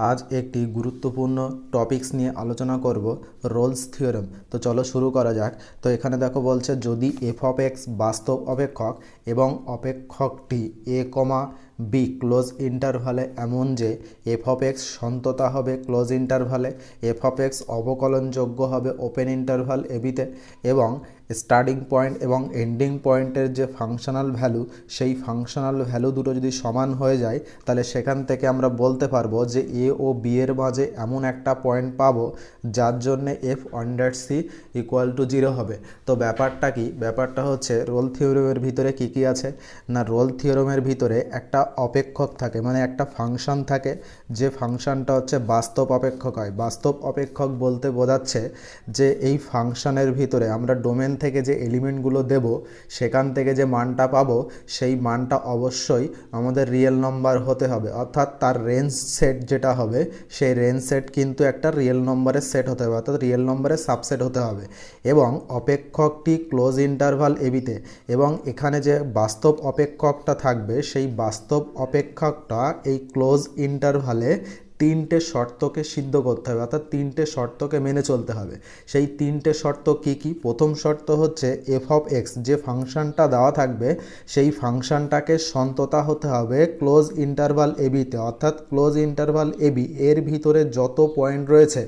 आज একটি গুরুত্বপূর্ণ টপিকস নিয়ে আলোচনা করব রোলস থিওরেম। তো চলো শুরু করা যাক। তো এখানে দেখো বলছে যদি এফ অফ এক্স বাস্তব অপেক্ষক এবং অপেক্ষকটি এ কমা বি ক্লোজ ইন্টারভালে এমন যে এফ অফ এক্স সন্ততা হবে ক্লোজ ইন্টারভালে, এফ অফ এক্স অবকলনযোগ্য হবে ওপেন ইন্টারভাল এবিতে, এবং স্টার্টিং পয়েন্ট এবং এন্ডিং পয়েন্টের যে ফাংশনাল ভ্যালু সেই ফাংশনাল ভ্যালু দুটো যদি সমান হয়ে যায় তাহলে সেখান থেকে আমরা বলতে পারবো যে এ ও বি এর মাঝে এমন একটা পয়েন্ট পাবো যার জন্যে F under C equal to 0 হবে। তো ব্যাপারটা কি? ব্যাপারটা হচ্ছে রোল থিওরেমের ভিতরে কি কি আছে না, রোল থিওরেমের ভিতরে একটা অপেক্ষক থাকে, মানে একটা ফাংশন থাকে, যে ফাংশনটা হচ্ছে বাস্তব অপেক্ষক হয়। বাস্তব অপেক্ষক বলতে বোঝাচ্ছে যে এই ফাংশনের ভিতরে আমরা ডোমেন থেকে যে এলিমেন্টগুলো দেব সেখান থেকে যে মানটা পাবো সেই মানটা অবশ্যই আমাদের রিয়েল নম্বর হতে হবে, অর্থাৎ তার রেঞ্জ সেট যেটা হবে সেই রেঞ্জ সেট কিন্তু একটা রিয়েল নম্বরের সেট হতে হবে, অর্থাৎ রিয়েল নম্বরের সাবসেট হতে হবে। এবং অপেক্ষকটি ক্লোজ ইন্টারভাল এবিতে, এবং এখানে যে বাস্তব অপেক্ষকটা থাকবে সেই বাস্তব অপেক্ষকটা এই ক্লোজ ইন্টারভালে তিনটে শর্তকে সিদ্ধ করতে হবে, অর্থাৎ তিনটে শর্তকে মেনে চলতে হবে। সেই তিনটে শর্ত কি কি? প্রথম শর্ত হচ্ছে এফ অফ এক্স যে ফাংশনটা দেওয়া থাকবে সেই ফাংশনটাকে সন্ততা হতে হবে ক্লোজ ইন্টারভাল এবিতে, অর্থাৎ ক্লোজ ইন্টারভাল এবি এর ভিতরে যত পয়েন্ট রয়েছে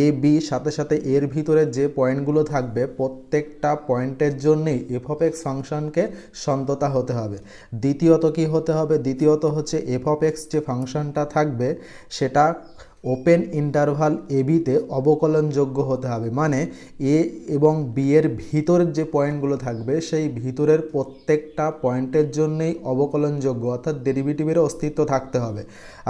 এ বি সাথে সাথে এর ভিতরে যে পয়েন্টগুলো থাকবে প্রত্যেকটা পয়েন্টের জন্যেই এফ অফ এক্স ফাংশনকে সন্ততা হতে হবে। দ্বিতীয়ত কি হতে হবে? দ্বিতীয়ত হচ্ছে এফ অফ এক্স যে ফাংশনটা থাকবে সেটা ওপেন ইন্টারভাল এবিতে অবকলনযোগ্য হতে হবে, মানে এ এবং বি এর ভিতরের যে পয়েন্টগুলো থাকবে সেই ভিতরের প্রত্যেকটা পয়েন্টের জন্যই অবকলনযোগ্য, অর্থাৎ ডেরিভেটিভের অস্তিত্ব থাকতে হবে।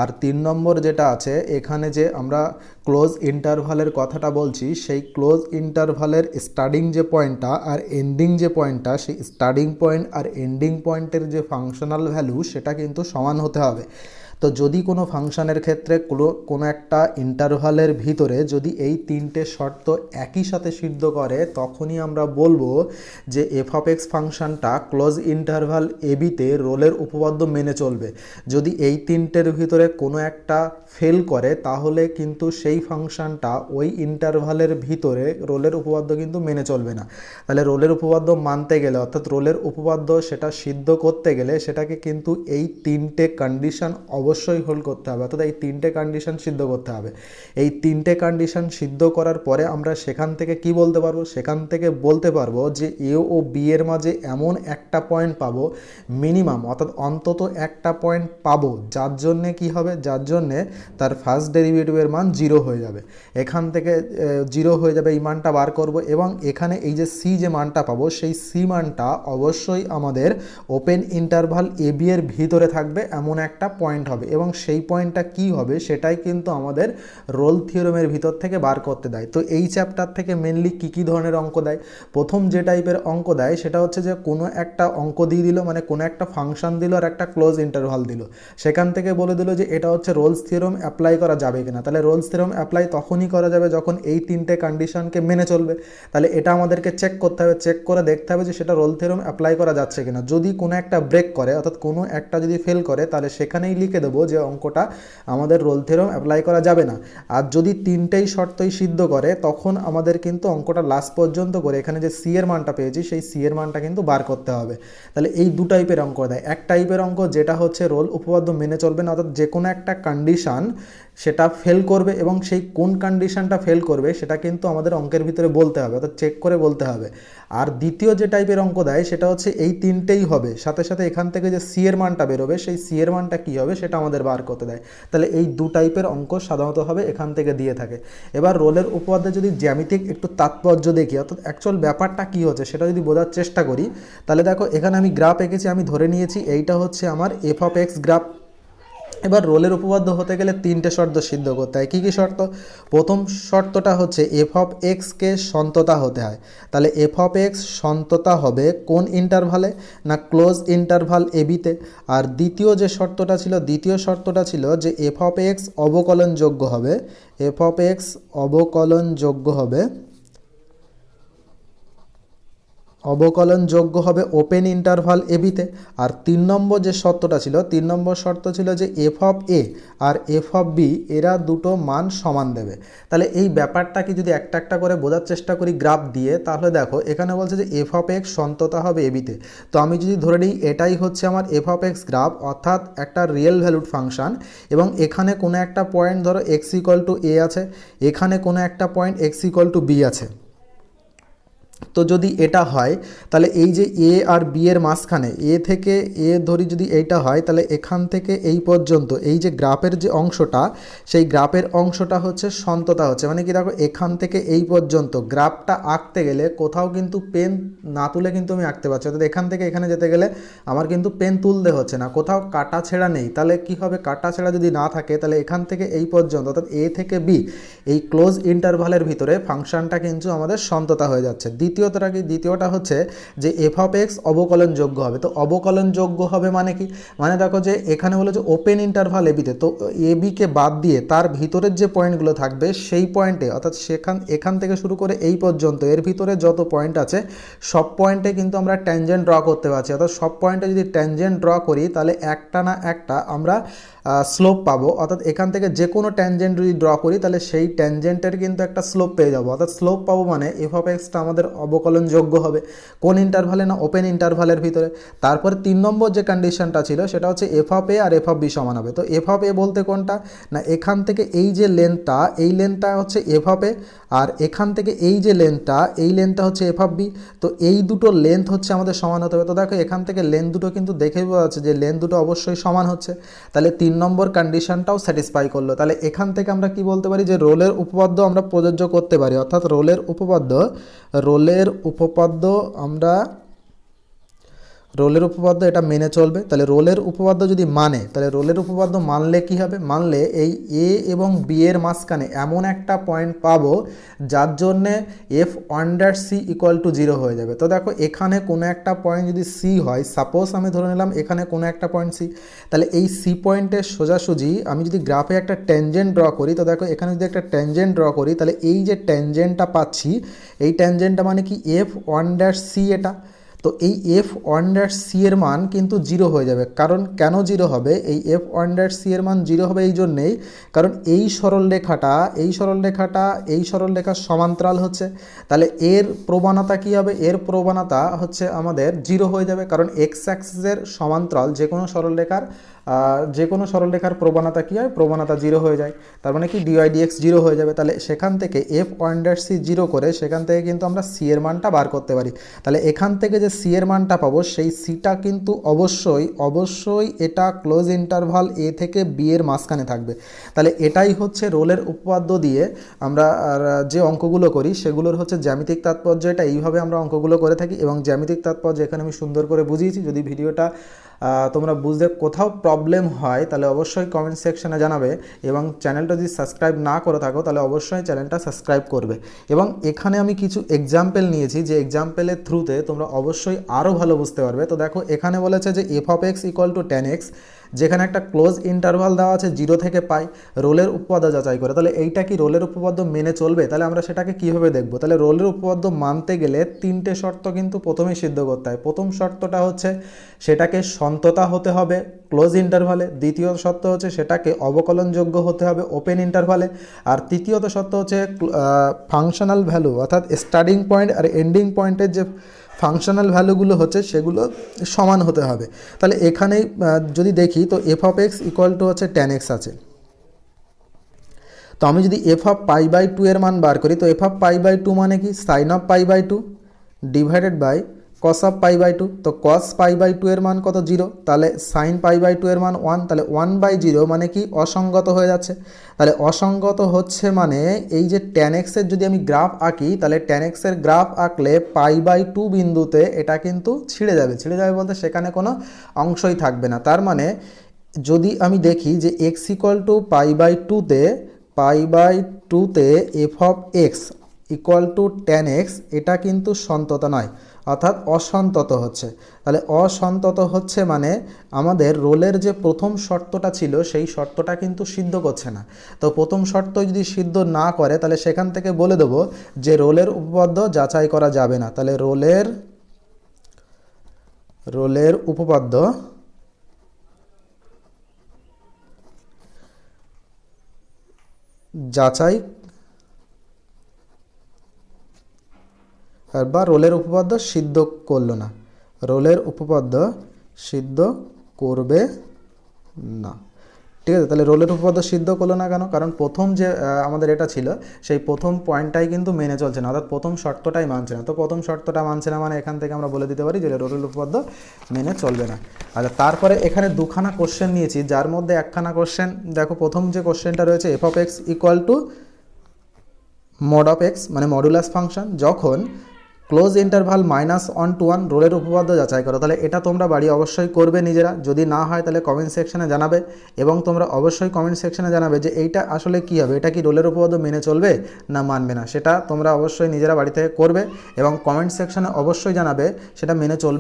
আর 3 নম্বর যেটা আছে, এখানে যে আমরা ক্লোজ ইন্টারভালের কথাটা বলছি সেই ক্লোজ ইন্টারভালের স্টার্টিং যে পয়েন্টটা আর এন্ডিং যে পয়েন্টটা, সেই স্টার্টিং পয়েন্ট আর এন্ডিং পয়েন্টের যে ফাংশনাল ভ্যালু সেটা কিন্তু সমান হতে হবে। তো যদি কোনো ফাংশনের ক্ষেত্রে কোনো একটা ইন্টারভালের ভিতরে যদি এই তিনটে শর্ত একই সাথে সিদ্ধ করে তখনই আমরা বলবো যে এফ অফ এক্স ফাংশনটা ক্লোজ ইন্টারভাল এবিতে রোলের উপপাদ্য মেনে চলবে। যদি এই তিনটের ভিতরে কোনো একটা ফেল করে তাহলে কিন্তু সেই ফাংশনটা ওই ইন্টারভালের ভিতরে রোলের উপপাদ্য কিন্তু মেনে চলবে না। তাহলে রোলের উপপাদ্য মানতে গেলে, অর্থাৎ রোলের উপপাদ্য সেটা সিদ্ধ করতে গেলে সেটাকে কিন্তু এই তিনটে কন্ডিশন অবশ্যই হোল্ড করতে হবে, অর্থাৎ এই তিনটে কন্ডিশন সিদ্ধ করতে হবে। এই তিনটে কন্ডিশন সিদ্ধ করার পরে আমরা সেখান থেকে কি বলতে পারবো? সেখান থেকে বলতে পারবো যে এ ও বি এর মাঝে এমন একটা পয়েন্ট পাবো মিনিমাম, অর্থাৎ অন্তত একটা পয়েন্ট পাবো যার জন্যে কি হবে, যার জন্যে তার ফার্স্ট ডেরিভেটিভের মান 0 হয়ে যাবে। এখান থেকে 0 হয়ে যাবে, এই মানটা বার করব, এবং এখানে এই যে সি যে মানটা পাবো সেই সি মানটা অবশ্যই আমাদের ওপেন ইন্টারভাল এ বি এর ভিতরে থাকবে এমন একটা পয়েন্ট হবে, এবং সেই পয়েন্টটা কি হবে সেটাই কিন্তু আমাদের রোল থিওরেমের ভিতর থেকে বার করতে দেয়। তো এই চ্যাপ্টার থেকে মেনলি কী কী ধরনের অঙ্ক দেয়? প্রথম যে টাইপের অঙ্ক দেয় সেটা হচ্ছে যে কোনো একটা অঙ্ক দিয়ে দিল, মানে কোনো একটা ফাংশন দিল আর একটা ক্লোজ ইন্টারভাল দিল, সেখান থেকে বলে দিল যে এটা হচ্ছে রোলস থিওরেম অ্যাপ্লাই করা যাবে কিনা। তাহলে রোলস থিওরেম অ্যাপ্লাই তখনই করা যাবে যখন এই তিনটে কন্ডিশনকে মেনে চলবে। তাহলে এটা আমাদেরকে চেক করতে হবে, চেক করে দেখতে হবে যে সেটা রোল থিওরেম অ্যাপ্লাই করা যাচ্ছে কিনা। যদি কোনো একটা ব্রেক করে, অর্থাৎ কোনো একটা যদি ফেল করে, তাহলে সেখানেই লিখে দেবো যে অঙ্কটা আমাদের রোল থিওরেম অ্যাপ্লাই করা যাবে না। আর যদি তিনটেই শর্তই সিদ্ধ করে তখন আমাদের কিন্তু অঙ্কটা লাস্ট পর্যন্ত করে এখানে যে সি এর মানটা পেয়েছি সেই সি এর মানটা কিন্তু বার করতে হবে। তাহলে এই দু টাইপের অঙ্ক দেয়। এক টাইপের অঙ্ক যেটা হচ্ছে রোল উপপাদ্য মেনে চলবে না, অর্থাৎ যে কোনো একটা কন্ডিশন সেটা ফেল করবে এবং সেই কোন কন্ডিশনটা ফেল করবে সেটা কিন্তু আমাদের অঙ্কের ভিতরে বলতে হবে, অর্থাৎ চেক করে বলতে হবে। আর দ্বিতীয় যে টাইপের অঙ্ক দেয় সেটা হচ্ছে এই তিনটেই হবে, সাথে সাথে এখান থেকে যে সি এর মানটা বেরোবে সেই সি এর মানটা কী হবে সেটা আমাদের বার করতে দেয়। তাহলে এই দু টাইপের অঙ্ক সাধারণত হবে এখান থেকে দিয়ে থাকে। এবার রোলের উপপাদ্যে যদি জ্যামিতিক একটু তাৎপর্য দেখি, অর্থাৎ অ্যাকচুয়াল ব্যাপারটা কী হচ্ছে সেটা যদি বোঝার চেষ্টা করি, তাহলে দেখো এখানে আমি গ্রাফ এঁকেছি, আমি ধরে নিয়েছি এইটা হচ্ছে আমার এফ অফ এক্স গ্রাফ। এবার রোলের উপপাদ্য হতে গেলে তিনটে শর্ত সিদ্ধ করতে হয়। কী কী শর্ত? প্রথম শর্তটা হচ্ছে এফ অফ এক্সকে সন্ততা হতে হয়। তাহলে এফ অফ এক্স সন্ততা হবে কোন ইন্টারভালে? না ক্লোজ ইন্টারভাল এবিতে। আর দ্বিতীয় যে শর্তটা ছিল, দ্বিতীয় শর্তটা ছিল যে এফ অফ এক্স অবকলনযোগ্য হবে, এফ অফ এক্স অবকলনযোগ্য হবে অবকলনযোগ্য হবে ওপেন ইন্টারভাল এবিতে। আর 3 নম্বর যে শর্তটা ছিল, 3 নম্বর শর্ত ছিল যে এফ অফ এ আর এফ অফ বি এরা দুটো মান সমান দেবে। তাহলে এই ব্যাপারটাকে যদি একটা একটা করে বোঝার চেষ্টা করি গ্রাফ দিয়ে, তাহলে দেখো এখানে বলছে যে এফ অফ এক্স সন্ততা হবে এবিতে। তো আমি যদি ধরে নিই এটাই হচ্ছে আমার এফ অফ এক্স গ্রাফ, অর্থাৎ একটা রিয়েল ভ্যালুড ফাংশন, এবং এখানে কোনো একটা পয়েন্ট ধরো এক্স ইকুয়াল টু এ আছে, এখানে কোনো একটা point X equal to B আছে। তো যদি এটা হয় তাহলে এই যে এ আর বি এর মাঝখানে এ থেকে এ ধরি যদি এইটা হয়, তাহলে এখান থেকে এই পর্যন্ত এই যে গ্রাফের যে অংশটা, সেই গ্রাফের অংশটা হচ্ছে সন্ততা হচ্ছে। মানে কি দেখো এখান থেকে এই পর্যন্ত গ্রাফটা আঁকতে গেলে কোথাও কিন্তু পেন না তুলে কিন্তু আমি আঁকতে পারছি, অর্থাৎ এখান থেকে এখানে যেতে গেলে আমার কিন্তু পেন তুলতে হচ্ছে না, কোথাও কাটা ছেঁড়া নেই। তাহলে কি হবে, কাটা ছেঁড়া যদি না থাকে তাহলে এখান থেকে এই পর্যন্ত অর্থাৎ এ থেকে বি এই ক্লোজ ইন্টারভালের ভিতরে ফাংশনটা কিন্তু আমাদের সন্ততা হয়ে যাচ্ছে। দ্বিতীয়টা কি, দ্বিতীয়টা হচ্ছে যে এফ অফ এক্স অবকলনযোগ্য হবে। তো অবকলনযোগ্য হবে মানে কি, মানে দেখো যে এখানে বলে যে ওপেন ইন্টারভাল এবিতে, তো এ বিকে বাদ দিয়ে তার ভিতরের যে পয়েন্টগুলো থাকবে সেই পয়েন্টে, অর্থাৎ এখান থেকে শুরু করে এই পর্যন্ত এর ভিতরে যত পয়েন্ট আছে সব পয়েন্টে কিন্তু আমরা ট্যানজেন্ট ড্র করতে পারছি। অর্থাৎ সব পয়েন্টে যদি ট্যানজেন্ট ড্র করি তাহলে একটা না একটা আমরা স্লোপ পাবো। অর্থাৎ এখান থেকে যে কোনো ট্যানজেন্ট যদি ড্র করি তাহলে সেই ট্যানজেন্টের কিন্তু একটা স্লোপ পেয়ে যাবো। অর্থাৎ স্লোপ পাবো মানে এফ অফ এক্সটা আমাদের অবকলনযোগ্য হবে। কোন ইন্টারভালে, না ওপেন ইন্টারভালের ভিতরে। তারপরে 3 নম্বর যে কন্ডিশনটা ছিল সেটা হচ্ছে এফ অফ এ আর এফ অফ বি সমান হবে। তো এফ অফ এ বলতে কোনটা, না এখান থেকে এই যে লেন্থটা, এই লেন্থটা হচ্ছে এফ অফ এ, আর এখান থেকে এই যে লেন্থটা, এই লেন্থটা হচ্ছে এফ অফ বি। তো এই দুটো লেন্থ হচ্ছে আমাদের সমান হতে হবে। তো দেখো এখান থেকে লেন্থ দুটো কিন্তু দেখে বোঝা যাচ্ছে যে লেন্থ দুটো অবশ্যই সমান হচ্ছে। তাহলে 3 নম্বর কন্ডিশনটাও স্যাটিসফাই করলো। তাহলে এখান থেকে আমরা কি বলতে পারি, যে রোলের উপপাদ্য আমরা প্রযোজ্য করতে পারি। অর্থাৎ রোলের উপপাদ্য আমরা রোলের উপপাদ্য এটা মেনে চলবে। তাহলে রোলের উপপাদ্য যদি মানে, তাহলে রোলের উপপাদ্য মানলে কি হবে, মানলে এই এ এবং বি এর মাঝখানে এমন একটা পয়েন্ট পাবো যার জন্যে F one dash C equal to 0 হয়ে যাবে। তো দেখো এখানে কোনো একটা পয়েন্ট যদি সি হয়, সাপোজ আমি ধরে নিলাম এখানে কোনো একটা পয়েন্ট সি, তাহলে এই সি পয়েন্টের সোজাসুজি আমি যদি গ্রাফে একটা ট্যানজেন্ট ড্র করি, তো দেখো এখানে যদি একটা ট্যানজেন্ট ড্র করি তাহলে এই যে ট্যানজেন্টটা পাচ্ছি, এই ট্যানজেন্টটা মানে কি এফ ওয়ান ড্যাশ সি এটা। তো এই এফ ওয়ান ড্যাশ সি এর মান কিন্তু 0 হয়ে যাবে। কারণ কেন 0 হবে, এই এফ ওয়ান ড্যাশ সি এর মান 0 হবে এই জন্যেই, কারণ এই সরলরেখার সমান্তরাল হচ্ছে। তাহলে এর প্রবণতা কি হবে, এর প্রবণতা হচ্ছে আমাদের 0 হয়ে যাবে, কারণ এক্স অ্যাক্সিসের সমান্তরাল যে কোনো সরলরেখার প্রবণতা কী হয়, প্রবণতা 0 হয়ে যায়। তার মানে কি ডিওয়াই ডিএক্স 0 হয়ে যাবে। তাহলে সেখান থেকে এফ ওয়ান ড্যাশ সি 0 করে সেখান থেকে কিন্তু আমরা সি এর মানটা বার করতে পারি। তাহলে এখান থেকে যে সি এর মানটা পাবো সেই সিটা কিন্তু অবশ্যই এটা ক্লোজ ইন্টারভাল এ থেকে বি এর মাঝখানে থাকবে। তাহলে এটাই হচ্ছে রোলের উপপাদ্য দিয়ে আমরা যে অঙ্কগুলো করি সেগুলোর হচ্ছে জ্যামিতিক তাৎপর্য। এটা এইভাবে আমরা অঙ্কগুলো করে থাকি, এবং জ্যামিতিক তাৎপর্য এখানে আমি সুন্দর করে বুঝিয়েছি। যদি ভিডিওটা তোমরা বুঝতে কোথাও প্রবলেম হয় তাহলে অবশ্যই কমেন্ট সেকশনে জানাবে, এবং চ্যানেলটা যদি সাবস্ক্রাইব না করে থাকো তাহলে অবশ্যই চ্যানেলটা সাবস্ক্রাইব করবে। এবং এখানে আমি কিছু এক্সাম্পল নিয়েছি, যে এক্সাম্পলের থ্রুতে তোমরা অবশ্যই আরও ভালো বুঝতে পারবে। তো দেখো এখানে বলেছে যে F of x equal two ten x, যেখানে একটা ক্লোজ ইন্টারভাল দেওয়া আছে 0 থেকে পাই, রোলের উপপাদ্য যাচাই করে। তাহলে এইটা কি রোলের উপপাদ্য মেনে চলবে? তাহলে আমরা সেটাকে কীভাবে দেখব? তাহলে রোলের উপপাদ্য মানতে গেলে 3টে শর্ত কিন্তু প্রথমেই সিদ্ধ করতে হয়। প্রথম শর্তটা হচ্ছে সেটাকে সন্ততা হতে হবে ক্লোজ ইন্টারভালে। দ্বিতীয় শর্ত হচ্ছে সেটাকে অবকলনযোগ্য হতে হবে ওপেন ইন্টারভালে। আর তৃতীয়ত শর্ত হচ্ছে ফাংশনাল ভ্যালু, অর্থাৎ স্টার্টিং পয়েন্ট আর এন্ডিং পয়েন্টের যে ফাংশনাল ভ্যালুগুলো হচ্ছে সেগুলো সমান হতে হবে। তাহলে এখানেই যদি দেখি তো F of x equal two হচ্ছে টেন এক্স আছে। তো আমি যদি এফ অফ পাই বাই 2 এর মান বার করি, তো এফ অফ পাই বাই 2 মানে কি sine of pi by 2 divided by cos of pi by 2। তো কস পাই বাই 2 এর মান কত, 0। তাহলে সাইন পাই বাই 2 এর মান 1। তাহলে 1/0 মানে কি অসঙ্গত হয়ে যাচ্ছে। তাহলে অসঙ্গত হচ্ছে মানে এই যে ট্যান এক্সের যদি আমি গ্রাফ আঁকি, তাহলে ট্যান এক্সের গ্রাফ আঁকলে পাই বাই 2 বিন্দুতে এটা কিন্তু ছিঁড়ে যাবে বলতে সেখানে কোনো অংশই থাকবে না। তার মানে যদি আমি দেখি যে x equal to pi by 2তে f of x equal to tan x, এটা কিন্তু সন্ততা নয়, অর্থাৎ অসন্তত হচ্ছে। তাহলে অসন্তত হচ্ছে মানে আমাদের রোলের যে প্রথম শর্তটা ছিল সেই শর্তটা কিন্তু সিদ্ধ করছে না। তো প্রথম শর্ত যদি সিদ্ধ না করে তাহলে সেখান থেকে বলে দেবো যে রোলের উপপাদ্য যাচাই করা যাবে না। তাহলে রোলের রোলের উপপাদ্য যাচাই বা রোলের উপপাদ্য সিদ্ধ করলো না, রোলের উপপাদ্য সিদ্ধ করবে না। ঠিক আছে, তাহলে রোলের উপপাদ্য সিদ্ধ করলো না কেন? কারণ প্রথম যে আমাদের এটা ছিল সেই প্রথম পয়েন্টটাই কিন্তু মেনে চলছে না, অর্থাৎ প্রথম শর্তটাই মানছে না। তো প্রথম শর্তটা মানছে না মানে এখান থেকে আমরা বলে দিতে পারি যে রোলের উপপাদ্য মেনে চলবে না। আচ্ছা, তারপরে এখানে দুখানা কোশ্চেন নিয়েছি, যার মধ্যে একখানা কোশ্চেন দেখো, প্রথম যে কোশ্চেনটা রয়েছে F of x equal two mod of x মানে মডুলাস ফাংশন, যখন ক্লোজ ইন্টারভাল -1 to 1 রোলের উপপাদ্য যাচাই করো। তাহলে এটা তোমরা বাড়ি অবশ্যই করবে নিজেরা, যদি না হয় তাহলে কমেন্ট সেকশনে জানাবে, এবং তোমরা অবশ্যই কমেন্ট সেকশনে জানাবে যে এইটা আসলে কী হবে, এটা কি রোলের উপপাদ্য মেনে চলবে না মানবে না। সেটা তোমরা অবশ্যই নিজেরা বাড়ি থেকে করবে এবং কমেন্ট সেকশনে অবশ্যই জানাবে সেটা মেনে চলবে